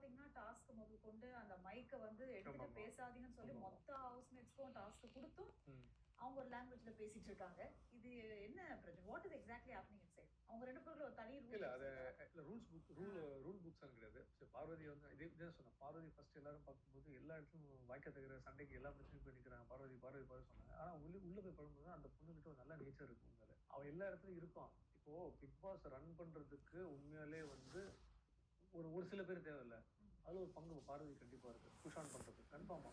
பாத்தீங்கன்னா டாஸ்க் முதல் கொண்டு அந்த மைக்க வந்து எடுத்துட்டு ஆமாமா. பேசாதீங்கன்னு சொல்லி ஆமாமா. மொத்த ஹவுஸ்மேட்ஸ்க்கும் டாஸ்க் குடுத்தும் ம். அவங்க ஒரு லாங்குவேஜ்ல பேசிட்டு இருக்காங்க. இது என்ன பிரச்சனை? What is exactly happening inside? அவங்க 2 பேருக்குள்ள ஒரு தனி ரூல் இல்ல புக்ஸ் அது இருக்கா? இல்ல ரூல்ஸ் புக் ரூல் புக்ஸ் கிடையாது. பார்வதி வந்து இதான் சொன்னேன். பார்வதி ஃபர்ஸ்ட் எல்லாரும் பார்க்கும்போது எல்லா இடத்துலயும் வாய்க்க தவிர சண்டைக்கு எல்லா பிரச்சனையும் போய் நிக்கிறாங்க. பார்வதி, பார்வதி, பார்வதி சொன்னாங்க. ஆனா உள்ள போய் படும்போது அந்த பொண்ணுகிட்ட ஒரு நல்ல நேச்சர் இருக்கு உண்மையிலே. அவ எல்லா இடத்துலயும் இருப்பான். இப்போ பிக் பாஸ் ரன் பண்றதுக்கு உண்மையாலே வந்து ஒரு ஒரு சில பேர் தேவையில்ல. அதுல ஒரு பங்கு பார்வதி கண்டிப்பா இருக்கு. புஷ் ஆன் பண்றது. கன்ஃபார்மா.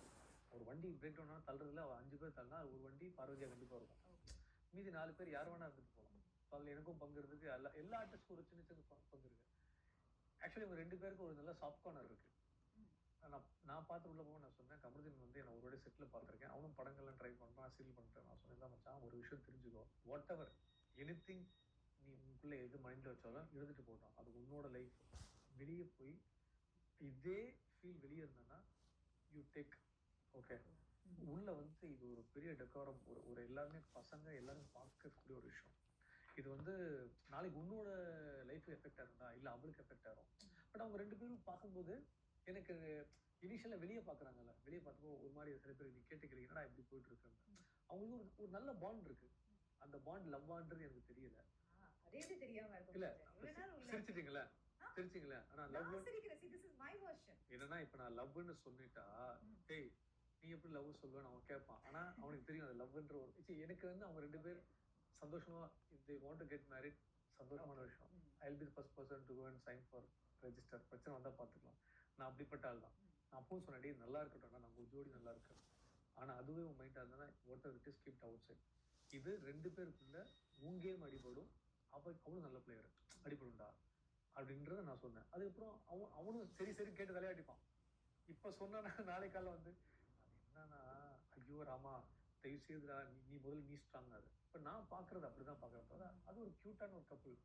ஒரு வண்டி பிரேக் டவுன் ஆனா தள்ளுறதுல 5 பேர் தள்ளினா ஒரு வண்டி பார்வதியா கண்டிப்பா இருக்கும். ஓகே. மீதி 4 பேர் யார் வேணா இருந்துட்டு போலாம். அதுல எனக்கும் பங்கு இருக்கு. எல்லா ஆர்டிஸ்ட்க்கும் ஒரு சின்ன சின்ன பங்கு இருக்கு. ஆக்சுவலி இவங்க 2 பேருக்கும் ஒரு நல்ல சாஃப்ட் கார்னர் இருக்கு. நான் பார்த்து உள்ள போக நான் சொன்னேன், கமருதீன் வந்து என்ன ஒரு வாட்டி செட்ல பார்த்துருக்கேன். அவனும் படங்கள்லாம் ட்ரை பண்றான், சீரியல் பண்றேன். நான் சொன்னேன், "இல்ல மச்சான் ஒரு விஷயம் தெரிஞ்சுக்கோ. வாட் எவர் எனிதிங் நீ உனக்குள்ள எது மைண்ட்ல வச்சாலும் இருந்துட்டு போகட்டும். அது உன்னோட லைஃப். வெளிய போய் இதே ஃபீல் வெளிய இருந்தன்னா, யூ டேக் ஓகே. உள்ள வந்து இது ஒரு பெரிய டெக்கோரம். ஒரு ஒரு எல்லாருமே பசங்க எல்லாரும் பார்க்கக்கூடிய ஒரு விஷயம். இது வந்து நாளைக்கு உன்னோட லைஃப் எஃபெக்ட் ஆகும்டா, இல்ல அவளுக்கு எஃபெக்ட் ஆகும். பட் அவங்க 2 பேரும் பார்க்கும்போது எனக்கு இனிஷியலா வெளிய பார்க்குறாங்கல்ல. வெளிய பார்த்தப்போ ஒரு மாரி சில பேர் நீ கேட்ட கேள்வி என்னடா இப்படி போயிட்டு இருக்குன்னு. அவங்களுக்கு ஒரு ஒரு நல்ல பாண்ட் இருக்கு. அந்த பாண்ட் லவ்வான்றது எனக்கு தெரியல. அது எப்படி தெரியாம இருக்கும்? இல்ல இவ்வளவு நாள் உள்ள சிரிச்சிட்டீங்கல்ல? சிரிச்சீங்களா? ஆனா லவ் நான் சிரிக்கிறேன். See, this is my version. என்னன்னா இப்ப நான் லவ்ன்னு சொல்லிட்டா, டேய் நீ எப்படி லவ் சொல்லுவேன்னு அவன் கேட்பான். ஆனா அவனுக்கு தெரியும் அது லவ்ன்ற ஒரு எனக்கு வந்து அவங்க 2 பேர் சந்தோஷமா if they want to get married சந்தோஷமான விஷயம். I will be the first person to go and sign for register. பிரச்சனை வந்தா பார்த்துக்கலாம். நான் அப்படிப்பட்ட ஆள் தான். நான் அப்பவும் சொன்னேன், டேய் நல்லா இருக்கட்டும்டா, நம்ம ஒரு ஜோடி நல்லா இருக்கு. ஆனா அதுவே உன் மைண்டா இருந்ததுன்னா whatever it is keep it outside. இது 2 பேருக்குள்ள உன் கேம் அடிபடும். அவளும் நல்ல பிளேயர். அடிபடும்டா. அப்படின்றத நான் சொன்னேன். அதுக்கப்புறம் அவனும் சரி சரி கேட்டு விளையாடிப்பான். இப்ப சொன்னா நாளைக்கு காலைல வந்து அது என்னன்னா, ஐயோ ராமா தயவு செய்துடா நீ நீ முதல்ல நீ ஸ்ட்ராங் ஆகு. இப்ப நான் பார்க்கறது அப்படிதான் பார்க்கறேன் தவிர, அது ஒரு கியூட்டான ஒரு கப்புள்.